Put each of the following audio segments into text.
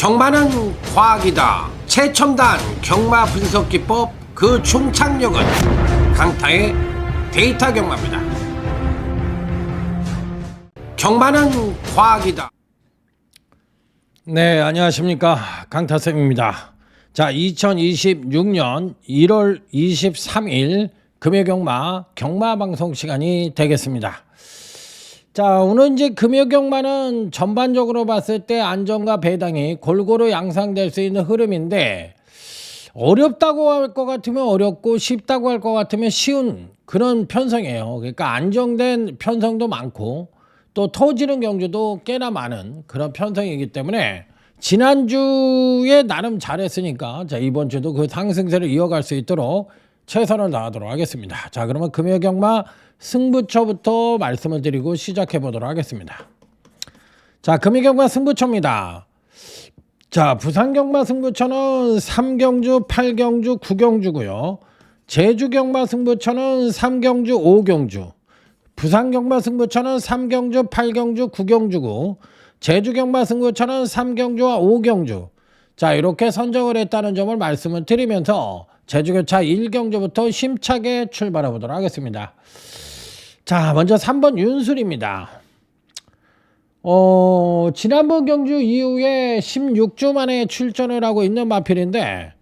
경마는 과학이다. 최첨단 경마 분석 기법 그 총착력은 강타의 데이터 경마입니다. 경마는 과학이다. 네, 안녕하십니까. 강타쌤입니다. 자, 2026년 1월 23일 금요경마 방송 시간이 되겠습니다. 자, 오늘 이제 금요경마는 전반적으로 봤을 때 안정과 배당이 골고루 양상될 수 있는 흐름인데, 어렵다고 할 것 같으면 어렵고 쉽다고 할 것 같으면 쉬운 그런 편성이에요. 그러니까 안정된 편성도 많고 또 터지는 경주도 꽤나 많은 그런 편성이기 때문에 지난주에 나름 잘했으니까 자, 이번 주도 그 상승세를 이어갈 수 있도록 최선을 다하도록 하겠습니다. 자, 그러면 금요경마 승부처부터 말씀을 드리고 시작해 보도록 하겠습니다. 자, 금요경마 승부처입니다. 자, 부산경마 승부처는 3경주, 8경주, 9경주고요. 제주경마 승부처는 3경주, 5경주. 부산경마 승부처는 3경주, 8경주, 9경주고 제주경마 승부처는 3경주와 5경주. 자, 이렇게 선정을 했다는 점을 말씀을 드리면서 제주교차 1경주부터 힘차게 출발해 보도록 하겠습니다. 자, 먼저 3번 윤술입니다. 지난번 경주 이후에 16주 만에 출전을 하고 있는 마필인데,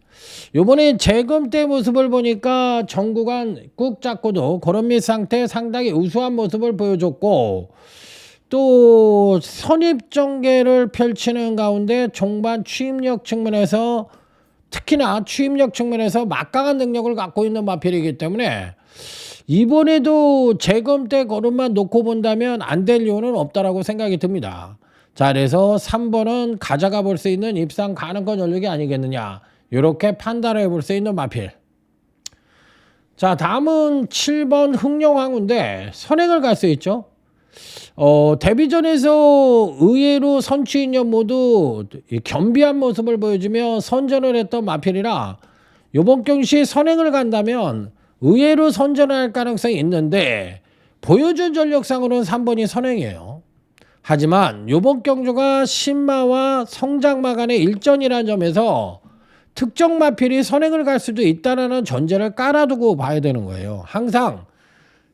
요번에 재검대 모습을 보니까 전구간 꾹 잡고도 고런밑 상태 상당히 우수한 모습을 보여줬고, 또 선입전개를 펼치는 가운데 종반 추임력 측면에서, 특히나 추임력 측면에서 막강한 능력을 갖고 있는 마필이기 때문에 이번에도 재검대 걸음만 놓고 본다면 안 될 이유는 없다라고 생각이 듭니다. 자, 그래서 3번은 가져가 볼 수 있는 입상 가능권 전력이 아니겠느냐, 이렇게 판단을 해볼 수 있는 마필. 자, 다음은 7번 흥룡항우인데 선행을 갈 수 있죠. 데뷔전에서 의외로 선취인연 모두 겸비한 모습을 보여주며 선전을 했던 마필이라 이번 경시 선행을 간다면 의외로 선전을 할 가능성이 있는데, 보여준 전력상으로는 3번이 선행이에요. 하지만 이번 경주가 신마와 성장마 간의 일전이라는 점에서 특정 마필이 선행을 갈 수도 있다는 전제를 깔아두고 봐야 되는 거예요. 항상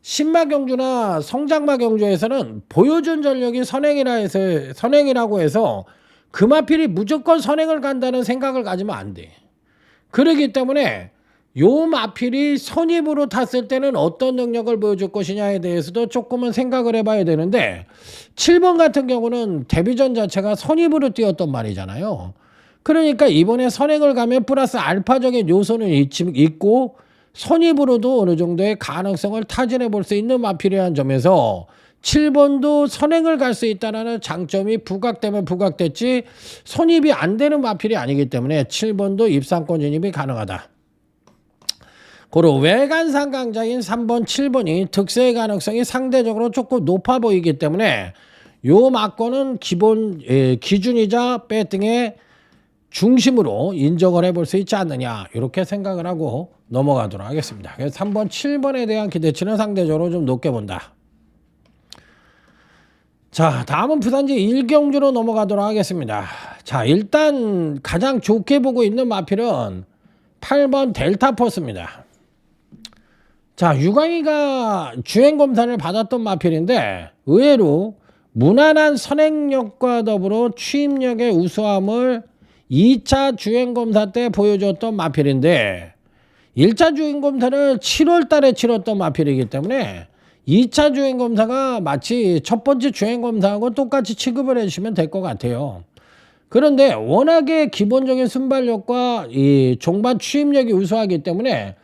신마 경주나 성장마 경주에서는 보여준 전력이 선행이라고 해서 그 마필이 무조건 선행을 간다는 생각을 가지면 안 돼. 그렇기 때문에 요 마필이 선입으로 탔을 때는 어떤 능력을 보여줄 것이냐에 대해서도 조금은 생각을 해봐야 되는데, 7번 같은 경우는 데뷔전 자체가 선입으로 뛰었던 말이잖아요. 그러니까 이번에 선행을 가면 플러스 알파적인 요소는 있고 선입으로도 어느 정도의 가능성을 타진해 볼 수 있는 마필이라는 점에서 7번도 선행을 갈 수 있다는 장점이 부각되면 부각됐지 선입이 안 되는 마필이 아니기 때문에 7번도 입상권 진입이 가능하다. 고로 외관상 강자인 3번, 7번이 득세의 가능성이 상대적으로 조금 높아 보이기 때문에 요 막권은 기준이자 배팅의 중심으로 인정을 해볼 수 있지 않느냐, 이렇게 생각을 하고 넘어가도록 하겠습니다. 그래서 3번, 7번에 대한 기대치는 상대적으로 좀 높게 본다. 자, 다음은 부산지 1경주로 넘어가도록 하겠습니다. 자, 일단 가장 좋게 보고 있는 마필은 8번 델타포스입니다. 자, 유광희가 주행검사를 받았던 마필인데 의외로 무난한 선행력과 더불어 추임력의 우수함을 2차 주행검사 때 보여줬던 마필인데, 1차 주행검사를 7월 달에 치렀던 마필이기 때문에 2차 주행검사가 마치 첫 번째 주행검사하고 똑같이 취급을 해주시면 될 것 같아요. 그런데 워낙에 기본적인 순발력과 이 종반 추임력이 우수하기 때문에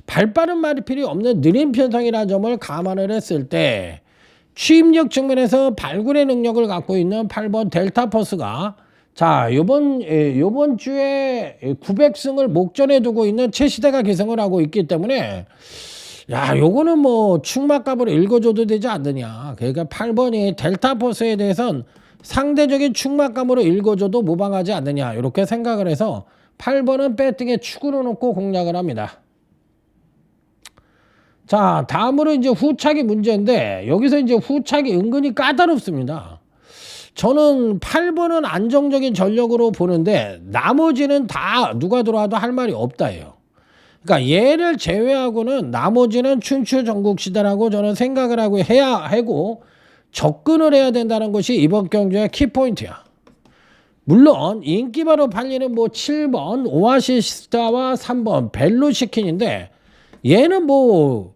발빠른 마필이 없는 느린 편성이라는 점을 감안을 했을 때 추임력 측면에서 발굴의 능력을 갖고 있는 8번 델타포스가 자, 요번 주에 900승을 목전에 두고 있는 최시대가 기승을 하고 있기 때문에, 야, 요거는 뭐 충막값으로 읽어줘도 되지 않느냐. 그러니까 8번이 델타포스에 대해선 상대적인 충막감으로 읽어줘도 무방하지 않느냐, 이렇게 생각을 해서 8번은 배팅에 축으로 놓고 공략을 합니다. 자, 다음으로 이제 후착이 문제인데, 여기서 이제 후착이 은근히 까다롭습니다. 저는 8번은 안정적인 전력으로 보는데 나머지는 다 누가 들어와도 할 말이 없다예요. 그러니까 얘를 제외하고는 나머지는 춘추 전국시대라고 저는 생각을 하고 해야 하고 접근을 해야 된다는 것이 이번 경주의 키포인트야. 물론 인기바로 팔리는 뭐 7번 오아시스타와 3번 벨로시킨인데 얘는 뭐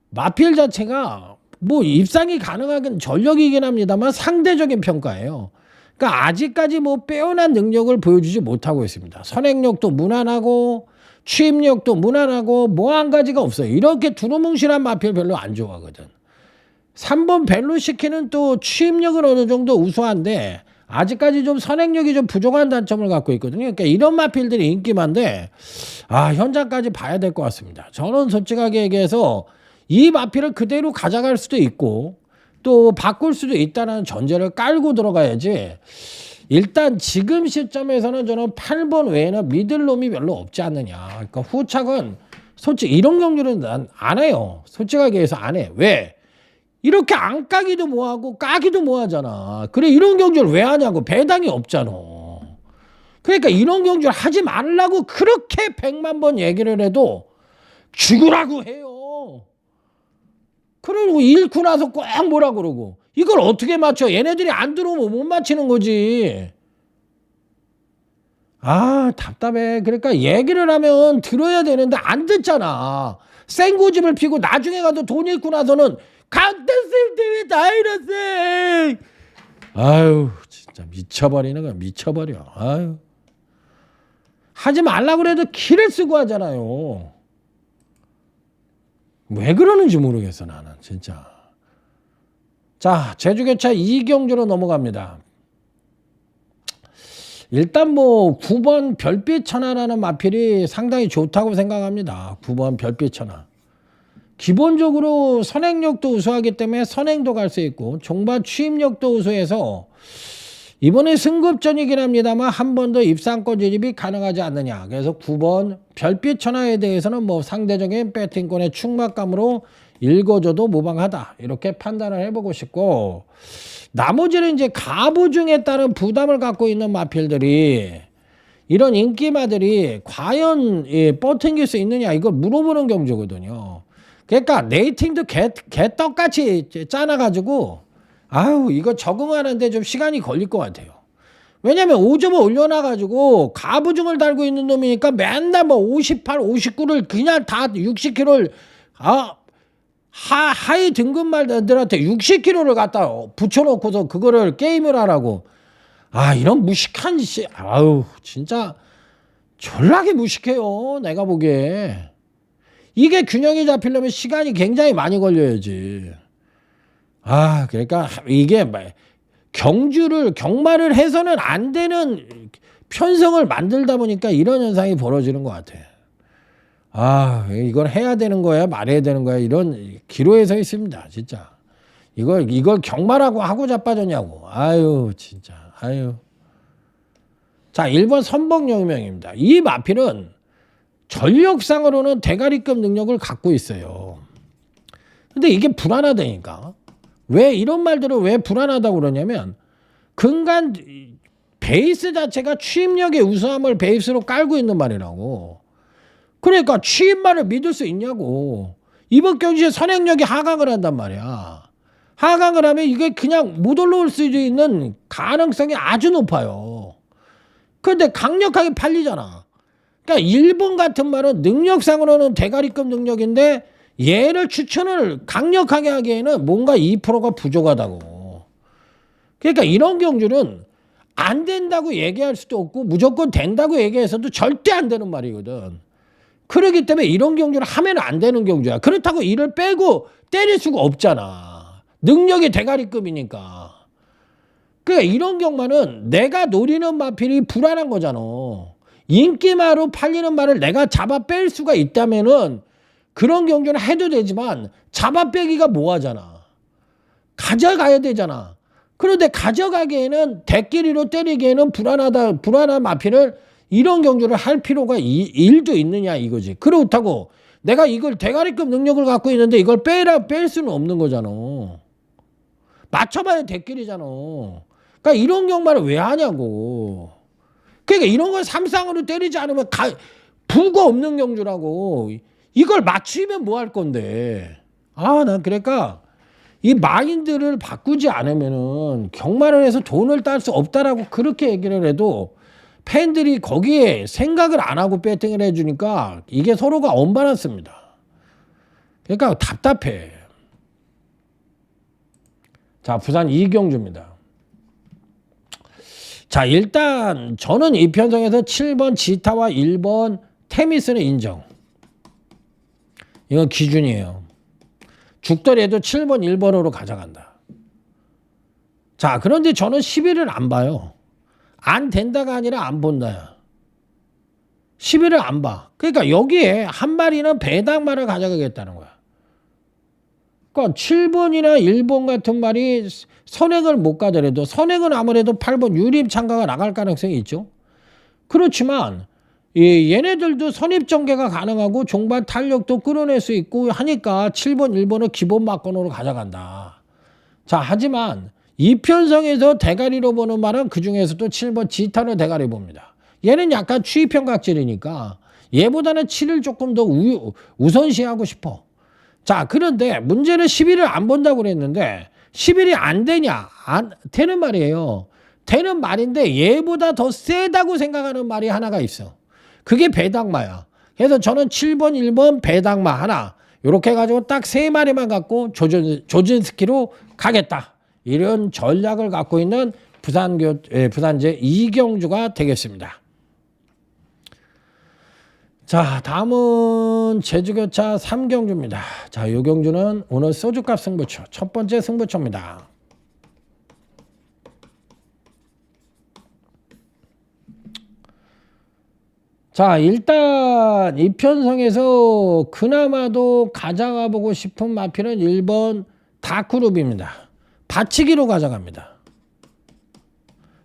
마필 자체가 뭐 입상이 가능하긴 전력이긴 합니다만 상대적인 평가예요. 그러니까 아직까지 뭐 빼어난 능력을 보여주지 못하고 있습니다. 선행력도 무난하고 취입력도 무난하고 뭐 한 가지가 없어요. 이렇게 두루뭉실한 마필 별로 안 좋아하거든. 3번 벨로시키는 또 취입력은 어느 정도 우수한데 아직까지 좀 선행력이 좀 부족한 단점을 갖고 있거든요. 그러니까 이런 마필들이 인기만데 현장까지 봐야 될 것 같습니다. 저는 솔직하게 얘기해서 이 마필을 그대로 가져갈 수도 있고 또 바꿀 수도 있다는 전제를 깔고 들어가야지. 일단 지금 시점에서는 저는 8번 외에는 믿을 놈이 별로 없지 않느냐. 그러니까 후착은 솔직히 이런 경주는 난 안 해요. 솔직하게 해서 안 해. 왜? 이렇게 안 까기도 뭐하고 까기도 뭐하잖아. 그래 이런 경주를 왜 하냐고. 배당이 없잖아. 그러니까 이런 경주를 하지 말라고 그렇게 100만 번 얘기를 해도 죽으라고 해요. 그리고 잃고 나서 꼭 뭐라 그러고. 이걸 어떻게 맞춰? 얘네들이 안 들어오면 못 맞히는 거지. 답답해. 그러니까 얘기를 하면 들어야 되는데 안 듣잖아. 생고집을 피고 나중에 가도 돈 잃고 나서는 강대쌤 때문에 다 잃었어. 진짜 미쳐버리는 거야. 미쳐버려. 하지 말라고 그래도 키를 쓰고 하잖아요. 왜 그러는지 모르겠어 나는 진짜. 자, 제주교차 2경주로 넘어갑니다. 일단 뭐 9번 별빛천하라는 마필이 상당히 좋다고 생각합니다. 9번 별빛천하. 기본적으로 선행력도 우수하기 때문에 선행도 갈 수 있고 종바 취입력도 우수해서 이번에 승급전이긴 합니다만 한 번 더 입상권 진입이 가능하지 않느냐. 그래서 9번 별빛천하에 대해서는 뭐 상대적인 배팅권의 충막감으로 읽어줘도 무방하다. 이렇게 판단을 해보고 싶고 나머지는 이제 가부중에 따른 부담을 갖고 있는 마필들이 이런 인기마들이 과연 뻗팅길 수 있느냐 이걸 물어보는 경주거든요. 그러니까 네이팅도 개떡같이 짜놔가지고 이거 적응하는데 좀 시간이 걸릴 것 같아요. 왜냐면 5점을 올려놔가지고 가부중을 달고 있는 놈이니까 맨날 뭐 58, 59를 그냥 다 60kg를 하이 등급말들한테 60kg를 갖다 붙여놓고서 그거를 게임을 하라고. 이런 무식한 진짜 졸라게 무식해요. 내가 보기에. 이게 균형이 잡히려면 시간이 굉장히 많이 걸려야지. 그러니까 이게 경마를 해서는 안 되는 편성을 만들다 보니까 이런 현상이 벌어지는 것 같아. 이걸 해야 되는 거야 말해야 되는 거야 이런 기로에 서 있습니다. 진짜 이걸 경마라고 하고 자빠졌냐고. 진짜. 자, 1번 선봉영명입니다. 이 마필은 전력상으로는 대가리급 능력을 갖고 있어요. 근데 이게 불안하다니까. 왜 이런 말들을 왜 불안하다고 그러냐면 근간 베이스 자체가 취입력의 우수함을 베이스로 깔고 있는 말이라고. 그러니까 취입말을 믿을 수 있냐고. 이번 경주에 선행력이 하강을 한단 말이야. 하강을 하면 이게 그냥 못 올라올 수 있는 가능성이 아주 높아요. 그런데 강력하게 팔리잖아. 그러니까 1번 같은 말은 능력상으로는 대가리급 능력인데 얘를 추천을 강력하게 하기에는 뭔가 2%가 부족하다고. 그러니까 이런 경주는 안 된다고 얘기할 수도 없고 무조건 된다고 얘기해서도 절대 안 되는 말이거든. 그렇기 때문에 이런 경주를 하면 안 되는 경주야. 그렇다고 이를 빼고 때릴 수가 없잖아. 능력이 대가리급이니까. 그러니까 이런 경마는 내가 노리는 마필이 불안한 거잖아. 인기마로 팔리는 말을 내가 잡아 뺄 수가 있다면은 그런 경주는 해도 되지만 잡아 빼기가 뭐하잖아. 가져가야 되잖아. 그런데 가져가기에는 대끼리로 때리기에는 불안한 마필을 이런 경주를 할 필요가 일도 있느냐 이거지. 그렇다고 내가 이걸 대가리급 능력을 갖고 있는데 이걸 뺄 수는 없는 거잖아. 맞춰봐야 대끼리잖아. 그러니까 이런 경마를 왜 하냐고. 그러니까 이런 걸 삼상으로 때리지 않으면 부가 없는 경주라고. 이걸 맞추면 뭐 할 건데. 난 그러니까 이 마인드를 바꾸지 않으면은 경마를 해서 돈을 딸 수 없다라고 그렇게 얘기를 해도 팬들이 거기에 생각을 안 하고 배팅을 해주니까 이게 서로가 언밸런스입니다. 그러니까 답답해. 자, 부산 이경주입니다. 자, 일단 저는 이 편성에서 7번 지타와 1번 테미스는 인정. 이건 기준이에요. 죽더라도 7번 1번으로 가져간다. 자, 그런데 저는 11을 안 봐요. 안 된다가 아니라 안 본다야. 11을 안 봐. 그러니까 여기에 한 마리는 배당마를 가져가겠다는 거야. 그러니까 7번이나 1번 같은 말이 선행을 못 가더라도 선행은 아무래도 8번 유림 참가가 나갈 가능성이 있죠. 그렇지만 얘네들도 선입 전개가 가능하고 종반 탄력도 끌어낼 수 있고 하니까 7번 1번을 기본 막건으로 가져간다. 자, 하지만 이 편성에서 대가리로 보는 말은 그중에서도 7번 지타를 대가리 봅니다. 얘는 약간 추이평각질이니까 얘보다는 7을 조금 더 우선시하고 싶어. 자, 그런데 문제는 11을 안 본다고 그랬는데 11이 안 되냐? 안 되는 말이에요. 되는 말인데 얘보다 더 세다고 생각하는 말이 하나가 있어. 그게 배당마야. 그래서 저는 7번 1번 배당마 하나 이렇게 해가지고 딱 3마리만 갖고 조진스키로 가겠다. 이런 전략을 갖고 있는 부산제 이경주가 되겠습니다. 자, 다음은 제주교차 3경주입니다. 자, 이 경주는 오늘 소주값 승부처 첫 번째 승부처입니다. 자, 일단 이 편성에서 그나마도 가져가 보고 싶은 마필은 1번 다크루비입니다. 받치기로 가져갑니다.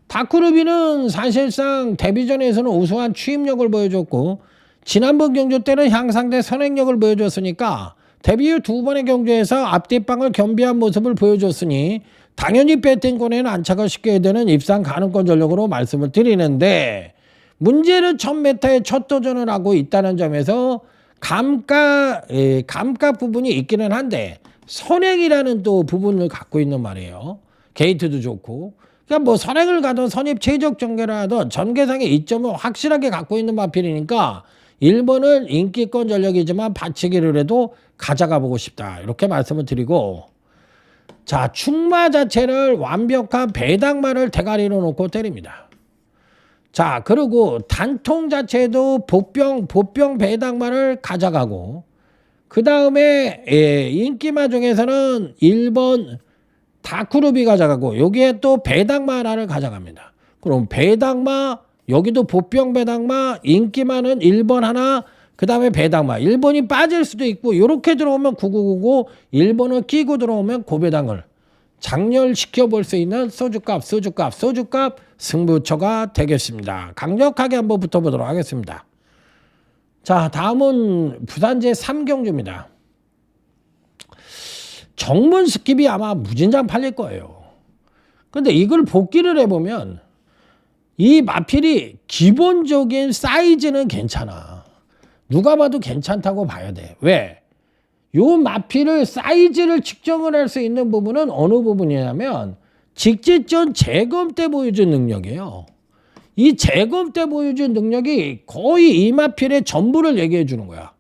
다크루비는 사실상 데뷔전에서는 우수한 추임력을 보여줬고 지난번 경주 때는 향상된 선행력을 보여줬으니까 데뷔 후 2번의 경주에서 앞뒷방을 겸비한 모습을 보여줬으니 당연히 배팅권에는 안착을 시켜야 되는 입상 가능권 전력으로 말씀을 드리는데 문제는 1000m에 첫 도전을 하고 있다는 점에서 감가 부분이 있기는 한데 선행이라는 또 부분을 갖고 있는 말이에요. 게이트도 좋고. 그러니까 뭐 선행을 가든 선입 최적 전개를 하든 전개상의 이점을 확실하게 갖고 있는 마필이니까 1번은 인기권 전력이지만 받치기를 해도 가져가 보고 싶다. 이렇게 말씀을 드리고 자, 충마 자체를 완벽한 배당마를 대가리로 놓고 때립니다. 자, 그리고 단통 자체도 보병 배당마를 가져가고 그 다음에 인기마 중에서는 1번 다크루비 가져가고 여기에 또 배당마 하나를 가져갑니다. 그럼 배당마 여기도 보병 배당마 인기마는 1번 하나 그 다음에 배당마 1번이 빠질 수도 있고 이렇게 들어오면 9999 1번을 끼고 들어오면 고배당을 장렬시켜 볼 수 있는 소주값 승부처가 되겠습니다. 강력하게 한번 붙어보도록 하겠습니다. 자, 다음은 부산제 3경주입니다. 정문 스킵이 아마 무진장 팔릴 거예요. 근데 이걸 복기를 해보면 이 마필이 기본적인 사이즈는 괜찮아. 누가 봐도 괜찮다고 봐야 돼. 왜? 요 마필을 사이즈를 측정을 할 수 있는 부분은 어느 부분이냐면 직지전 재검 때 보여준 능력이에요. 이 재검 때 보여준 능력이 거의 이 마필의 전부를 얘기해 주는 거야.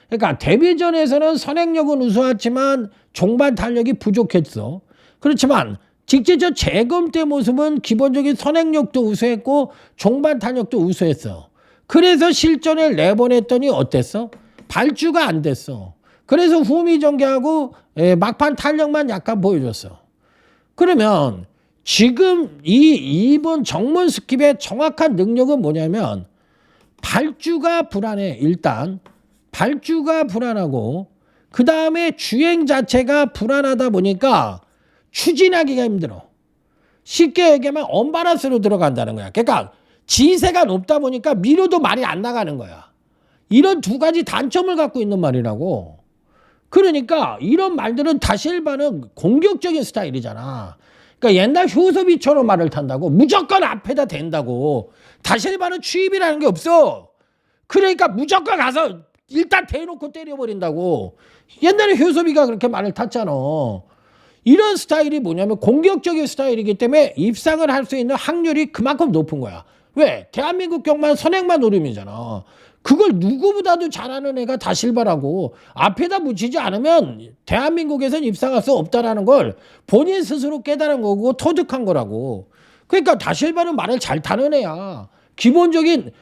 그러니까 데뷔전에서는 선행력은 우수했지만 종반 탄력이 부족했어. 그렇지만 직지전 재검 때 모습은 기본적인 선행력도 우수했고 종반 탄력도 우수했어. 그래서 실전을 4번 했더니 어땠어? 발주가 안 됐어. 그래서 후미 전개하고 막판 탄력만 약간 보여줬어. 그러면 지금 이 2번 정문 스킵의 정확한 능력은 뭐냐면 발주가 불안해. 일단 발주가 불안하고 그 다음에 주행 자체가 불안하다 보니까 추진하기가 힘들어. 쉽게 얘기하면 언바란스로 들어간다는 거야. 그러니까 지세가 높다 보니까 밀어도 말이 안 나가는 거야. 이런 두 가지 단점을 갖고 있는 말이라고. 그러니까 이런 말들은 다실바는 공격적인 스타일이잖아. 그러니까 옛날 효섭이처럼 말을 탄다고. 무조건 앞에다 댄다고. 다실바는 취입이라는 게 없어. 그러니까 무조건 가서 일단 대놓고 때려버린다고. 옛날에 효섭이가 그렇게 말을 탔잖아. 이런 스타일이 뭐냐면 공격적인 스타일이기 때문에 입상을 할 수 있는 확률이 그만큼 높은 거야. 왜? 대한민국 경만 선행만 노림이잖아. 그걸 누구보다도 잘하는 애가 다실바라고. 앞에다 붙이지 않으면 대한민국에선 입상할 수 없다라는 걸 본인 스스로 깨달은 거고 터득한 거라고. 그러니까 다실바는 말을 잘 타는 애야. 기본적인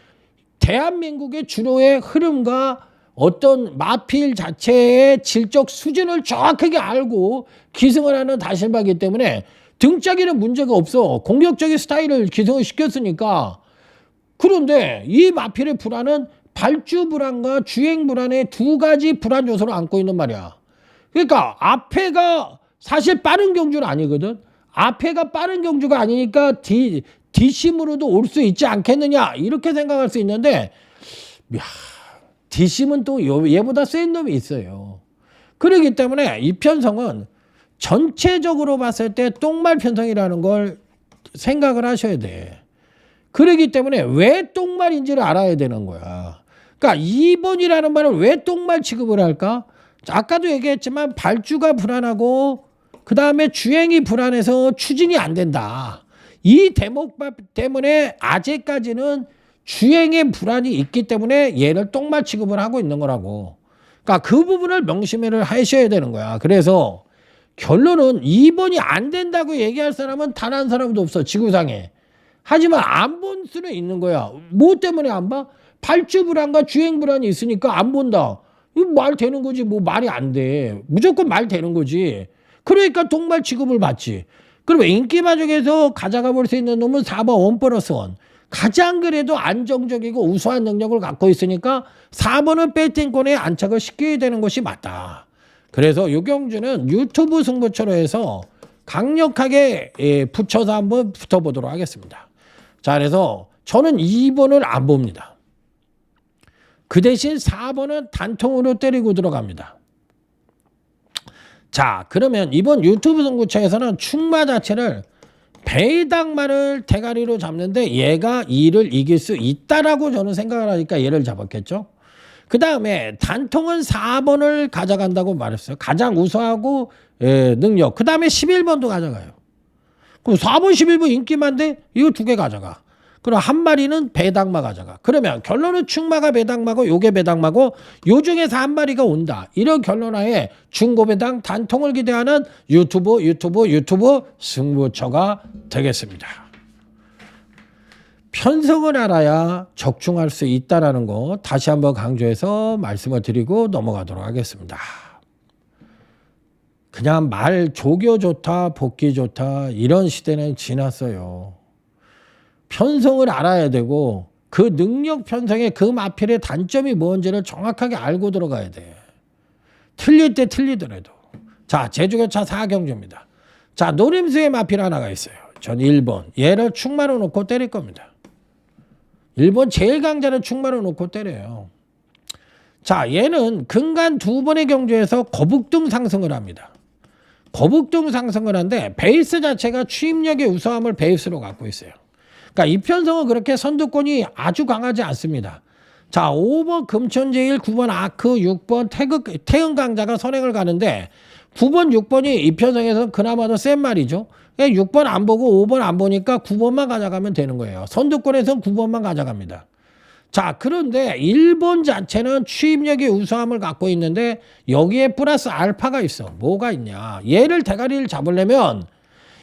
대한민국의 주로의 흐름과 어떤 마필 자체의 질적 수준을 정확하게 알고 기승을 하는 다실바이기 때문에 등짝에는 문제가 없어. 공격적인 스타일을 기승을 시켰으니까. 그런데 이 마필의 불안은 발주 불안과 주행 불안의 두 가지 불안 요소를 안고 있는 말이야. 그러니까 앞에가 사실 빠른 경주는 아니거든. 앞에가 빠른 경주가 아니니까 뒷심으로도 올 수 있지 않겠느냐 이렇게 생각할 수 있는데 야, 뒷심은 또 얘보다 센 놈이 있어요. 그렇기 때문에 이 편성은 전체적으로 봤을 때 똥말 편성이라는 걸 생각을 하셔야 돼. 그렇기 때문에 왜 똥말인지를 알아야 되는 거야. 그러니까 2번이라는 말을 왜 똥말 취급을 할까? 아까도 얘기했지만 발주가 불안하고 그 다음에 주행이 불안해서 추진이 안 된다. 이 대목 때문에 아직까지는 주행의 불안이 있기 때문에 얘를 똥말 취급을 하고 있는 거라고. 그러니까 그 부분을 명심을 하셔야 되는 거야. 그래서 결론은 2번이 안 된다고 얘기할 사람은 단 한 사람도 없어. 지구상에. 하지만 안 본 수는 있는 거야. 뭐 때문에 안 봐? 발주 불안과 주행 불안이 있으니까 안 본다. 이거 말 되는 거지. 뭐 말이 안 돼. 무조건 말 되는 거지. 그러니까 똥말 취급을 받지. 그러면 인기마중에서 가져가 볼 수 있는 놈은 4번 1+1. 가장 그래도 안정적이고 우수한 능력을 갖고 있으니까 4번은 배팅권에 안착을 시켜야 되는 것이 맞다. 그래서 요 경주는 유튜브 승부처로 해서 강력하게 붙여서 한번 붙어보도록 하겠습니다. 자, 그래서 저는 2번을 안 봅니다. 그 대신 4번은 단통으로 때리고 들어갑니다. 자, 그러면 이번 유튜브 승부처에서는 충마 자체를 배당만을 대가리로 잡는데 얘가 2를 이길 수 있다라고 저는 생각을 하니까 얘를 잡았겠죠. 그 다음에 단통은 4번을 가져간다고 말했어요. 가장 우수하고 능력. 그 다음에 11번도 가져가요. 그럼 4번 11번 인기만데 이거 두 개 가져가. 그럼 한 마리는 배당마 가져가. 그러면 결론은 충마가 배당마고 요게 배당마고 요 중에서 한 마리가 온다. 이런 결론하에 중고배당 단통을 기대하는 유튜브 승부처가 되겠습니다. 편성을 알아야 적중할 수 있다는 거 다시 한번 강조해서 말씀을 드리고 넘어가도록 하겠습니다. 그냥 말 조교 좋다 복기 좋다 이런 시대는 지났어요. 편성을 알아야 되고 그 능력 편성의 그 마필의 단점이 뭔지를 정확하게 알고 들어가야 돼. 틀릴 때 틀리더라도. 자, 제주교차 4경주입니다. 자, 노림수의 마필 하나가 있어요. 전 1번. 얘를 충마로 놓고 때릴 겁니다. 1번 제일 강자는 충마로 놓고 때려요. 자, 얘는 근간 2번의 경주에서 거북등 상승을 합니다. 거북등 상승을 하는데 베이스 자체가 추임력의 우수함을 베이스로 갖고 있어요. 그러니까 이 편성은 그렇게 선두권이 아주 강하지 않습니다. 자, 5번 금천제일, 9번 아크, 6번 태흥 강자가 선행을 가는데 9번, 6번이 이 편성에서 그나마 더 센 말이죠. 6번 안 보고 5번 안 보니까 9번만 가져가면 되는 거예요. 선두권에서는 9번만 가져갑니다. 자, 그런데 1번 자체는 추임력의 우수함을 갖고 있는데 여기에 플러스 알파가 있어. 뭐가 있냐. 얘를 대가리를 잡으려면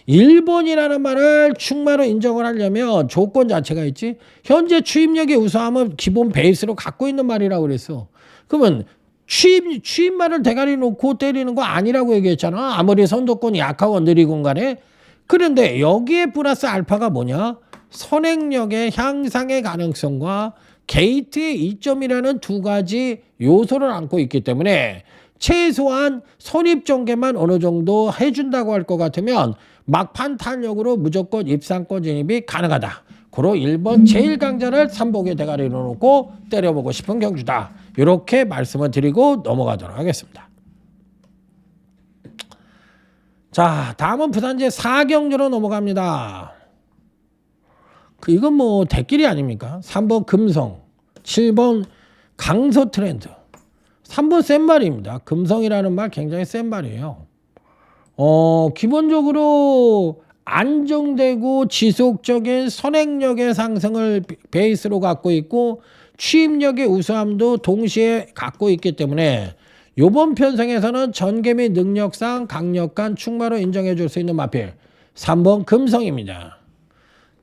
1번이라는 말을 충마로 인정을 하려면 조건 자체가 있지. 현재 추임력의 우수함은 기본 베이스로 갖고 있는 말이라고 그랬어. 그러면 추임말을 대가리 놓고 때리는 거 아니라고 얘기했잖아. 아무리 선두권이 약하고 느리건 간에. 그런데 여기에 플러스 알파가 뭐냐? 선행력의 향상의 가능성과 게이트의 이점이라는 두 가지 요소를 안고 있기 때문에 최소한 선입전개만 어느 정도 해준다고 할 것 같으면 막판 탄력으로 무조건 입상권 진입이 가능하다. 고로 1번 제일 강자를 삼복의 대가리로 놓고 때려보고 싶은 경주다. 이렇게 말씀을 드리고 넘어가도록 하겠습니다. 자, 다음은 부산제 4경주로 넘어갑니다. 이건 뭐 대길이 아닙니까? 3번 금성, 7번 강서 트렌드. 3번 센 말입니다. 금성이라는 말 굉장히 센 말이에요. 기본적으로 안정되고 지속적인 선행력의 상승을 베이스로 갖고 있고 취입력의 우수함도 동시에 갖고 있기 때문에 이번 편성에서는 전개 및 능력상 강력한 충마로 인정해 줄 수 있는 마필 3번 금성입니다.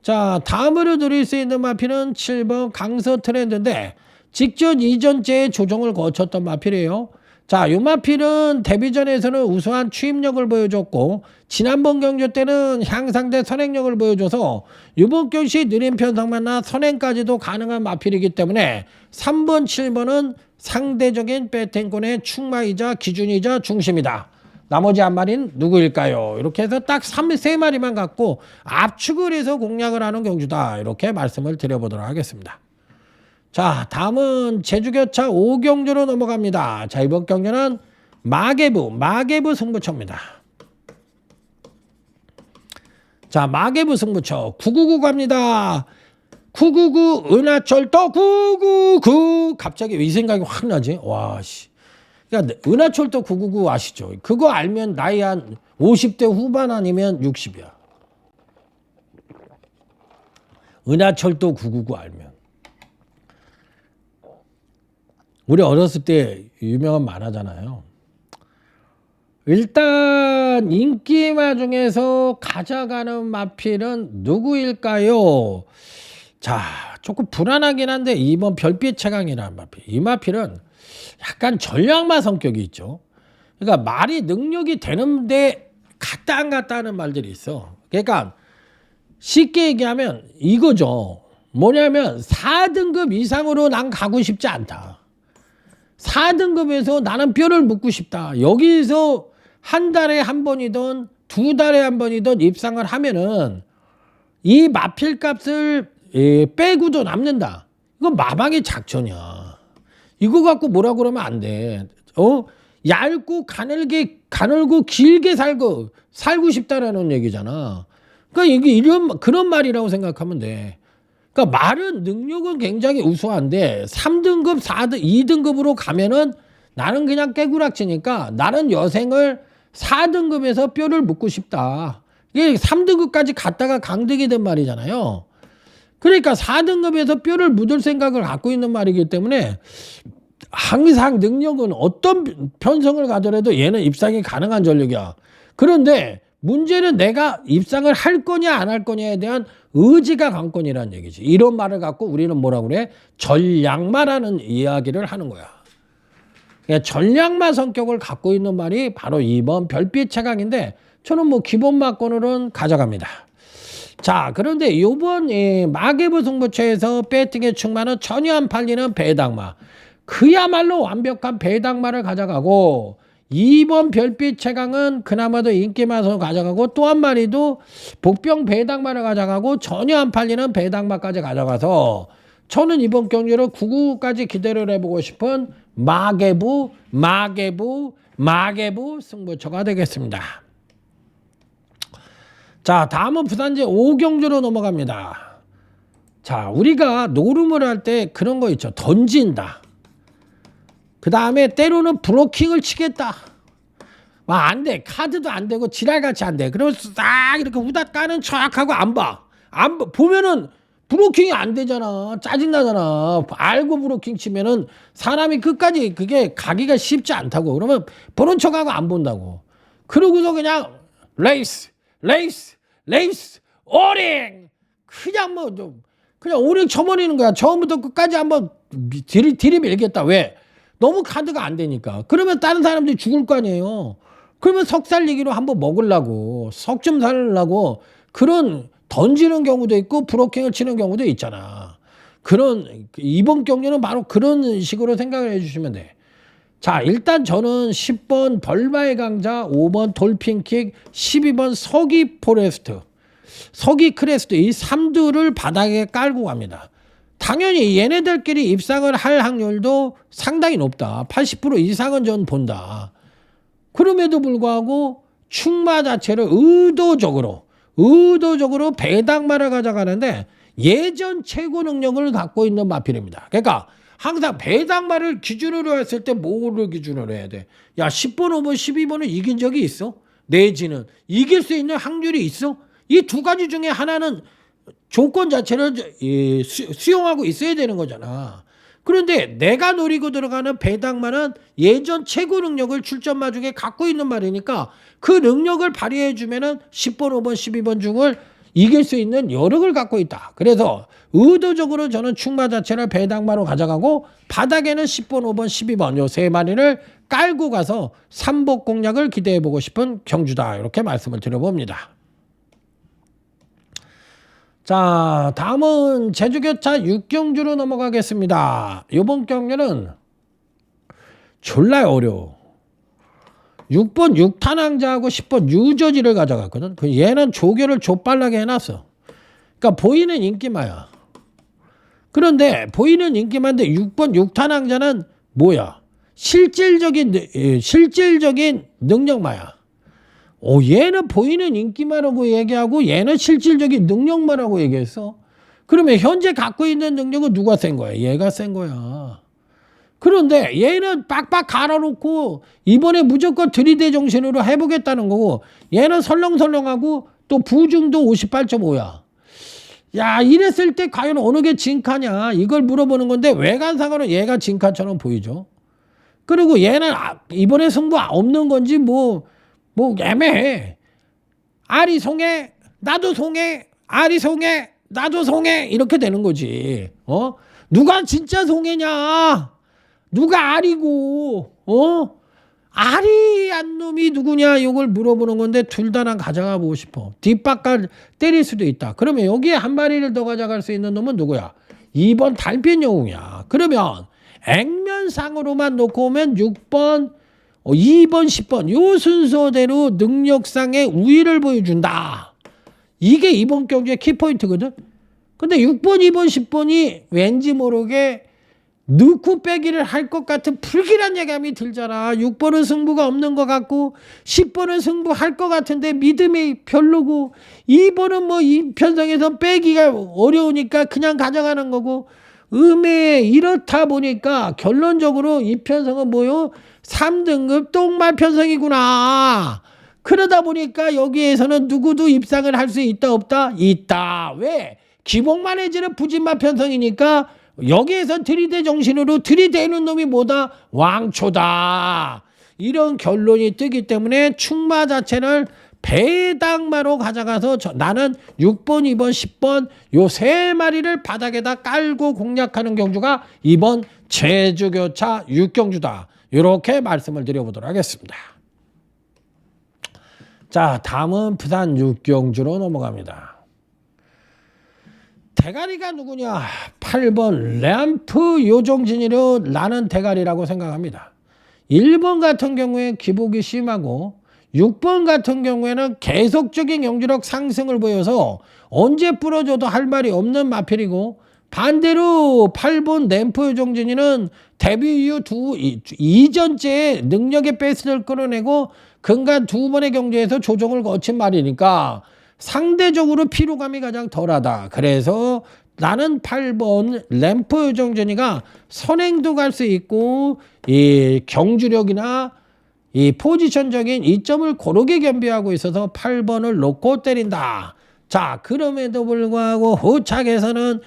자, 다음으로 드릴 수 있는 마필은 7번 강서 트렌드인데 직전 이전제의 조정을 거쳤던 마필이에요. 자, 이 마필은 데뷔전에서는 우수한 취입력을 보여줬고 지난번 경주 때는 향상된 선행력을 보여줘서 이번 경시 느린 편성만나 선행까지도 가능한 마필이기 때문에 3번, 7번은 상대적인 배팅권의 충마이자 기준이자 중심이다. 나머지 한 마리는 누구일까요? 이렇게 해서 딱 3마리만 갖고 압축을 해서 공략을 하는 경주다. 이렇게 말씀을 드려보도록 하겠습니다. 자, 다음은 제주교차 5경주로 넘어갑니다. 자, 이번 경주는 마계부 승부처입니다. 자, 마계부 승부처 999 갑니다. 999 은하철도 999 갑자기 이 생각이 확 나지? 와, 씨. 그러니까 은하철도 999 아시죠? 그거 알면 나이 한 50대 후반 아니면 60이야. 은하철도 999 알면. 우리 어렸을 때 유명한 만화잖아요. 일단 인기마 중에서 가져가는 마필은 누구일까요? 자, 조금 불안하긴 한데 이번 별빛 채광이라는 마필. 이 마필은 약간 전략마 성격이 있죠. 그러니까 말이 능력이 되는데 갔다 안 갔다 하는 말들이 있어. 그러니까 쉽게 얘기하면 이거죠. 뭐냐면 4등급 이상으로 난 가고 싶지 않다. 4등급에서 나는 뼈를 묻고 싶다. 여기서 한 달에 한 번이든 두 달에 한 번이든 입상을 하면은 이 마필 값을 빼고도 남는다. 이건 마방의 작전이야. 이거 갖고 뭐라 그러면 안 돼. 얇고 가늘고 길게 살고 싶다라는 얘기잖아. 그러니까 이게 그런 말이라고 생각하면 돼. 그러니까 말은 능력은 굉장히 우수한데 3등급, 4등, 2등급으로 가면은 나는 그냥 깨구락치니까 나는 여생을 4등급에서 뼈를 묻고 싶다. 이게 3등급까지 갔다가 강등이 된 말이잖아요. 그러니까 4등급에서 뼈를 묻을 생각을 갖고 있는 말이기 때문에 항상 능력은 어떤 편성을 가더라도 얘는 입상이 가능한 전력이야. 그런데 문제는 내가 입상을 할 거냐 안 할 거냐에 대한 의지가 관건이라는 얘기지. 이런 말을 갖고 우리는 뭐라고 그래? 전략마라는 이야기를 하는 거야. 그러니까 전략마 성격을 갖고 있는 말이 바로 2번 별빛 채광인데 저는 뭐 기본 막권으로는 가져갑니다. 자, 그런데 이번 마계부 승부처에서 배팅의 충마는 전혀 안 팔리는 배당마. 그야말로 완벽한 배당마를 가져가고 2번 별빛 채광은 그나마도 인기마서 가져가고 또 한 마리도 복병 배당마를 가져가고 전혀 안 팔리는 배당마까지 가져가서 저는 이번 경기로 99까지 기대를 해보고 싶은 마계부 승부처가 되겠습니다. 자, 다음은 부산제 5경주로 넘어갑니다. 자, 우리가 노름을 할 때 그런 거 있죠. 던진다. 그 다음에 때로는 브로킹을 치겠다. 안 돼. 카드도 안 되고 지랄같이 안 돼. 그러면서 싹 이렇게 우다 까는 척하고 안 봐. 보면은 브로킹이 안 되잖아. 짜증나잖아. 알고 브로킹 치면은 사람이 끝까지 그게 가기가 쉽지 않다고. 그러면 보는 척하고 안 본다고. 그러고서 그냥 레이스 오링 그냥 뭐 좀 그냥 오링 쳐버리는 거야. 처음부터 끝까지 한번 들이밀겠다. 왜? 너무 카드가 안 되니까. 그러면 다른 사람들이 죽을 거 아니에요. 그러면 석 살리기로 한번 먹으려고 석 좀 살려고 그런 던지는 경우도 있고 브로킹을 치는 경우도 있잖아. 그런 이번 경기는 바로 그런 식으로 생각을 해주시면 돼. 자, 일단 저는 10번 벌바의 강자, 5번 돌핀킥, 12번 서기 크레스트 이 3두를 바닥에 깔고 갑니다. 당연히 얘네들끼리 입상을 할 확률도 상당히 높다. 80% 이상은 전 본다. 그럼에도 불구하고 충마 자체를 의도적으로 배당마를 가져가는데 예전 최고 능력을 갖고 있는 마필입니다. 그러니까 항상 배당마를 기준으로 했을 때 뭐를 기준으로 해야 돼? 야, 10번, 5번, 12번은 이긴 적이 있어? 내지는 이길 수 있는 확률이 있어? 이 두 가지 중에 하나는 조건 자체를 수용하고 있어야 되는 거잖아. 그런데 내가 노리고 들어가는 배당마는 예전 최고 능력을 출전마 중에 갖고 있는 말이니까 그 능력을 발휘해 주면은 10번, 5번, 12번 중을 이길 수 있는 여력을 갖고 있다. 그래서 의도적으로 저는 충마 자체를 배당마로 가져가고 바닥에는 10번, 5번, 12번 요 세 마리를 깔고 가서 삼복 공략을 기대해 보고 싶은 경주다. 이렇게 말씀을 드려봅니다. 자, 다음은 제주교차 6경주로 넘어가겠습니다. 이번 경주는 졸라 어려워. 6번 6탄왕자하고 10번 유저지를 가져갔거든. 얘는 조교를 좆발나게 해놨어. 그러니까 보이는 인기마야. 그런데 보이는 인기마인데 6번 6탄왕자는 뭐야? 실질적인 능력마야. 얘는 보이는 인기마라고 얘기하고 얘는 실질적인 능력마라고 얘기했어. 그러면 현재 갖고 있는 능력은 누가 센 거야? 얘가 센 거야. 그런데 얘는 빡빡 갈아놓고 이번에 무조건 들이대 정신으로 해보겠다는 거고 얘는 설렁설렁하고 또 부중도 58.5야. 야, 이랬을 때 과연 어느 게 진카냐 이걸 물어보는 건데 외관상으로 얘가 진카처럼 보이죠. 그리고 얘는 이번에 승부 없는 건지 뭐 애매해. 알이 송해 나도 송해 알이 송해 나도 송해 이렇게 되는 거지. 누가 진짜 송해냐? 누가 알이고 알이 안 놈이 누구냐 이걸 물어보는 건데 둘 다 난 가져가 보고 싶어. 뒷바깥 때릴 수도 있다. 그러면 여기에 한 마리를 더 가져갈 수 있는 놈은 누구야? 2번 달빛 영웅이야. 그러면 액면상으로만 놓고 오면 6번 2번 10번 요 순서대로 능력상의 우위를 보여준다. 이게 이번 경기의 키포인트거든. 근데 6번 2번 10번이 왠지 모르게 넣고 빼기를 할 것 같은 불길한 예감이 들잖아. 6번은 승부가 없는 것 같고 10번은 승부할 것 같은데 믿음이 별로고 2번은 뭐 이 편성에서 빼기가 어려우니까 그냥 가져가는 거고 이렇다 보니까 결론적으로 이 편성은 뭐요? 3등급 똥말 편성이구나. 그러다 보니까 여기에서는 누구도 입상을 할 수 있다 없다? 있다. 왜? 기복만 해지는 부진마 편성이니까 여기에서 들이대 정신으로 들이대는 놈이 뭐다? 왕초다. 이런 결론이 뜨기 때문에 충마 자체를 배당마로 가져가서 나는 6번, 2번, 10번 요 세 마리를 바닥에다 깔고 공략하는 경주가 이번 제주교차 6경주다. 이렇게 말씀을 드려보도록 하겠습니다. 자, 다음은 부산 6경주로 넘어갑니다. 대가리가 누구냐? 8번 램프 요정진이로 나는 대가리라고 생각합니다. 1번 같은 경우에 기복이 심하고 6번 같은 경우에는 계속적인 경주력 상승을 보여서 언제 부러져도 할 말이 없는 마필이고 반대로 8번 램프 요정진이는 데뷔 이후 이전째 능력의 베이스를 끌어내고 근간 두 번의 경주에서 조정을 거친 말이니까 상대적으로 피로감이 가장 덜하다. 그래서 나는 8번 램프 요정진이가 선행도 갈 수 있고 이 경주력이나 이 포지션적인 이점을 고르게 겸비하고 있어서 8번을 놓고 때린다. 자, 그럼에도 불구하고 후착에서는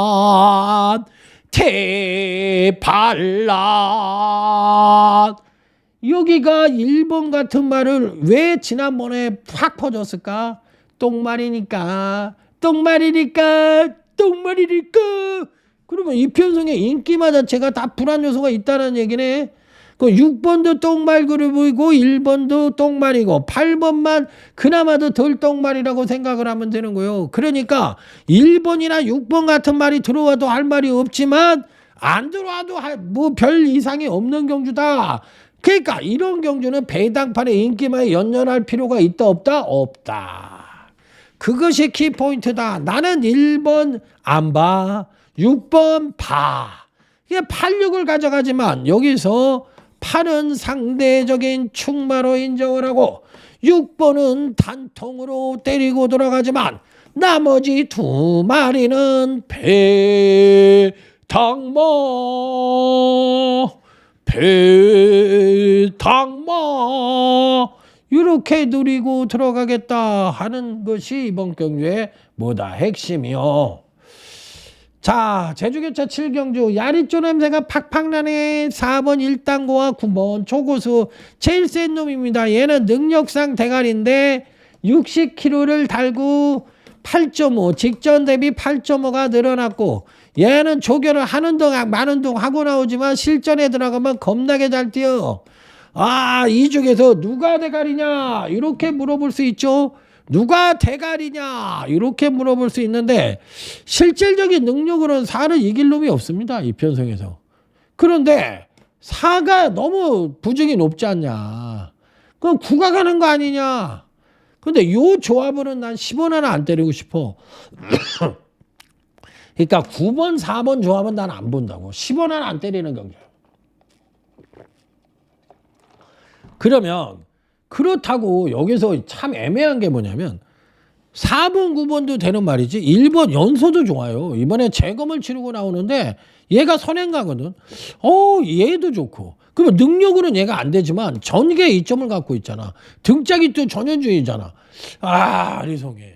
대반란 여기가 1번 같은 말을 왜 지난번에 확 퍼졌을까? 똥말이니까 그러면 이 편성의 인기마 자체가 다 불안 요소가 있다는 얘기네. 그 6번도 똥말 그룹이고 1번도 똥말이고 8번만 그나마도 덜 똥말이라고 생각을 하면 되는 거예요. 그러니까 1번이나 6번 같은 말이 들어와도 할 말이 없지만 안 들어와도 뭐 별 이상이 없는 경주다. 그러니까 이런 경주는 배당판의 인기마에 연연할 필요가 있다 없다? 없다. 그것이 키포인트다. 나는 1번 안 봐. 6번 봐. 이게 86을 가져가지만 여기서 8은 상대적인 충마로 인정을 하고 6번은 단통으로 때리고 들어가지만 나머지 두 마리는 배당마 이렇게 누리고 들어가겠다 하는 것이 이번 경주의 뭐다 핵심이요. 자, 제주교차 7경주 야리쪼 냄새가 팍팍 나네. 4번 1단고와 9번 초고수 제일 센 놈입니다. 얘는 능력상 대가리인데 60kg를 달고 8.5 직전 대비 8.5가 늘어났고 얘는 조견을 하는 동 마는 동 하고 나오지만 실전에 들어가면 겁나게 잘 뛰어. 아, 이 중에서 누가 대가리냐 이렇게 물어볼 수 있죠. 누가 대가리냐 이렇게 물어볼 수 있는데 실질적인 능력으로는 4를 이길 놈이 없습니다. 이 편성에서. 그런데 4가 너무 부정이 높지 않냐. 그럼 9가 가는 거 아니냐. 근데 요 조합으로는 난 10원 하나 안 때리고 싶어. 그러니까 9번 4번 조합은 난 안 본다고. 10원 하나 안 때리는 경기야. 그러면 그렇다고 여기서 참 애매한 게 뭐냐면 4번 9번도 되는 말이지 1번 연소도 좋아요. 이번에 재검을 치르고 나오는데 얘가 선행가거든. 얘도 좋고. 그러면 능력으로는 얘가 안 되지만 전개의 이점을 갖고 있잖아. 등짝이 또 전현주의잖아. 아, 아리송해.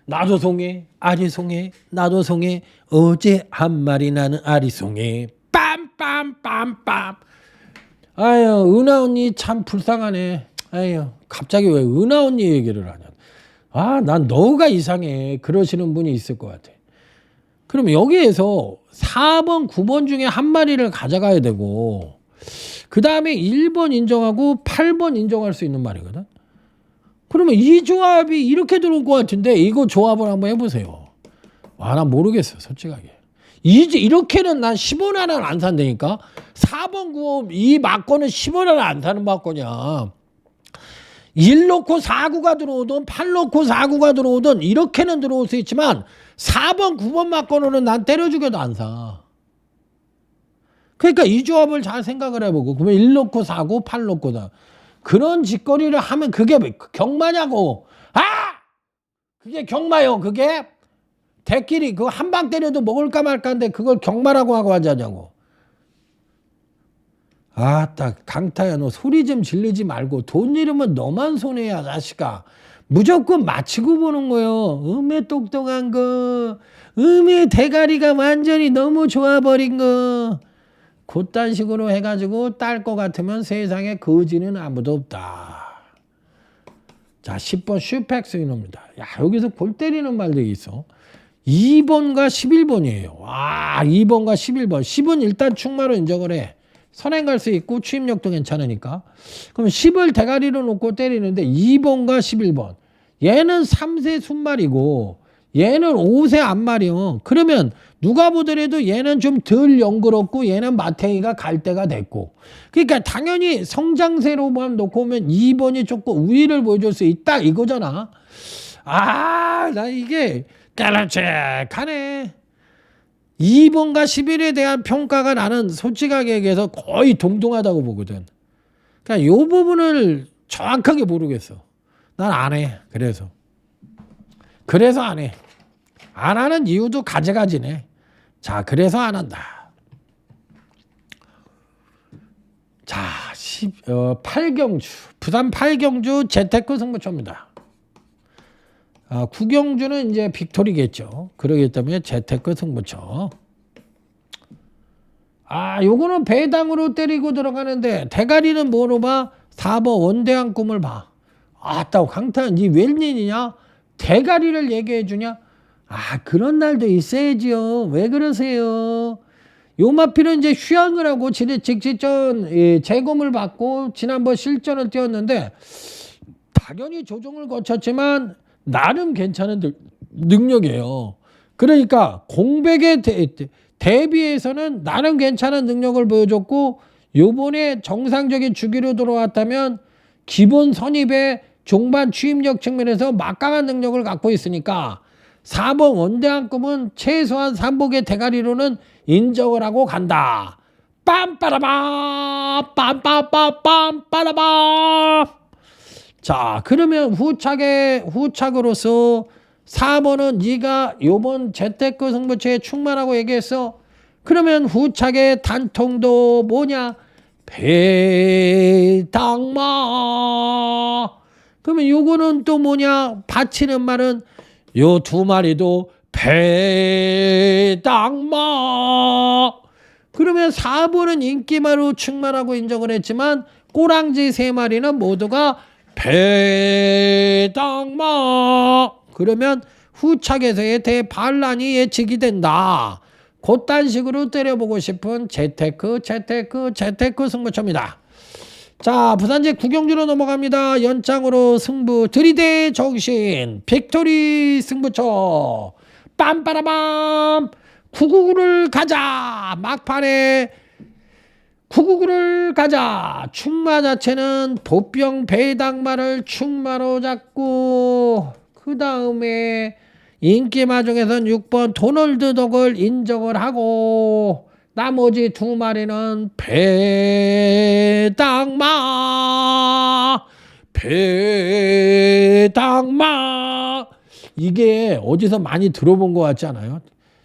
나도 송해. 아리송해. 나도 송해. 어제 한 마리 나는 아리송해. 빰빰빰빰. 아유, 은하 언니 참 불쌍하네. 아유, 갑자기 왜 은하 언니 얘기를 하냐. 아, 난 너가 이상해. 그러시는 분이 있을 것 같아. 그럼 여기에서 4번, 9번 중에 한 마리를 가져가야 되고 그 다음에 1번 인정하고 8번 인정할 수 있는 말이거든. 그러면 이 조합이 이렇게 들어올 것 같은데 이거 조합을 한번 해보세요. 와, 난 모르겠어 솔직하게. 이렇게는 난 10원 하나는 안 산다니까. 4번 9번 이 막권은 10원 하나 안 사는 막권이야. 1 놓고 4구가 들어오든 8 놓고 4구가 들어오든 이렇게는 들어올 수 있지만 4번 9번 막권으로는 난 때려 죽여도 안 사. 그러니까 이 조합을 잘 생각을 해보고 그러면 1 놓고 4구 8 놓고다. 그런 짓거리를 하면 그게 경마냐고. 아! 그게 경마요. 그게 대끼리 그거 한 방 때려도 먹을까 말까인데 그걸 경마라고 하고 하자냐고. 아따 강타야 너 소리 좀 지르지 말고 돈 잃으면 너만 손해야 자식아. 무조건 맞히고 보는 거요. 음에 똑똑한 거. 음에 대가리가 완전히 너무 좋아버린 거. 그딴 식으로 해가지고 딸 것 같으면 세상에 거지는 아무도 없다. 자 10번 슈펙스 이놈입니다. 야 여기서 골 때리는 말들이 있어. 2번과 11번이에요. 와 2번과 11번. 10은 일단 충마로 인정을 해. 선행 갈 수 있고 추임력도 괜찮으니까. 그럼 10을 대가리로 놓고 때리는데 2번과 11번. 얘는 3세 순말이고 얘는 5세 앞말이요. 그러면 누가 보더라도 얘는 좀 덜 연그럽고 얘는 마탱이가 갈 때가 됐고. 그러니까 당연히 성장세로만 놓고 오면 2번이 조금 우위를 보여줄 수 있다 이거잖아. 아, 나 이게 까라책하네. 2번과 11에 대한 평가가 나는 솔직하게 얘기해서 거의 동등하다고 보거든. 그러니까 이 부분을 정확하게 모르겠어. 난 안 해. 그래서 안 해. 안 하는 이유도 가지가지네. 자, 그래서 안 한다. 자, 8경주. 부산 8경주 재테크 승부처입니다. 9경주는 이제 빅토리겠죠. 그러기 때문에 재테크 승부처. 요거는 배당으로 때리고 들어가는데 대가리는 뭐로 봐? 4번 원대한 꿈을 봐. 아따 강타는 니 웬일이냐? 대가리를 얘기해 주냐? 그런 날도 있어야지요. 왜 그러세요? 요마필은 이제 휴양을 하고 직전 재검을 받고 지난번 실전을 뛰었는데 당연히 조정을 거쳤지만 나름 괜찮은 능력이에요. 그러니까 공백에 대비해서는 나름 괜찮은 능력을 보여줬고 요번에 정상적인 주기로 돌아왔다면 기본 선입의 종반 추임력 측면에서 막강한 능력을 갖고 있으니까 4번 원대한급은 최소한 3복의 대가리로는 인정을 하고 간다. 빰빠라밤 빰빰빰빰빠라밤. 자, 그러면 후착으로서 4번은 네가 요번 재테크 승부처에 충만하고 얘기했어. 그러면 후착의 단통도 뭐냐? 배당마. 그러면 요거는 또 뭐냐? 바치는 말은 요 두 마리도 배당마. 그러면 4번은 인기마로 충만하고 인정을 했지만 꼬랑지 3마리는 모두가 배당마. 그러면 후착에서의 대반란이 예측이 된다. 그딴 식으로 때려보고 싶은 재테크 승부처입니다. 자, 부산제 구경주로 넘어갑니다. 연장으로 승부 들이대 정신 빅토리 승부처 빰빠라밤 999를 가자. 막판에 999를 가자. 충마 자체는 보병 배당마를 충마로 잡고 그 다음에 인기마 중에선 6번 도널드 덕을 인정을 하고 나머지 2마리는 배당마. 이게 어디서 많이 들어본 것 같지 않아요?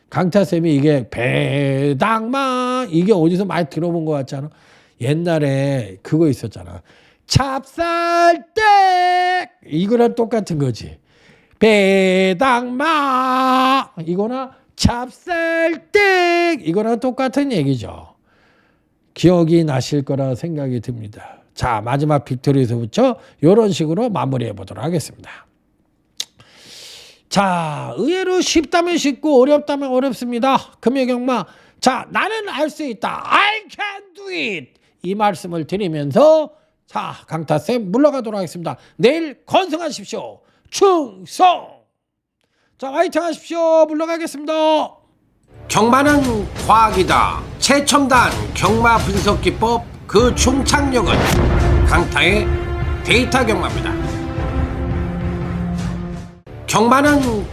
강타쌤이 이게 배당마 이게 어디서 많이 들어본 것 같지 않아? 옛날에 그거 있었잖아. 찹쌀댁 이거랑 똑같은 거지. 배당마 이거나 찹쌀댁 이거랑 똑같은 얘기죠. 기억이 나실 거라 생각이 듭니다. 자, 마지막 빅토리에서부터 이런 식으로 마무리해 보도록 하겠습니다. 자, 의외로 쉽다면 쉽고 어렵다면 어렵습니다. 금요경마. 자, 나는 알 수 있다. I can do it. 이 말씀을 드리면서 자, 강타쌤 물러가도록 하겠습니다. 내일 건승하십시오. 충성. 자, 화이팅 하십시오. 물러가겠습니다. 경마는 과학이다. 최첨단 경마 분석 기법 그 총착력은 강타의 데이터 경마입니다. 경마는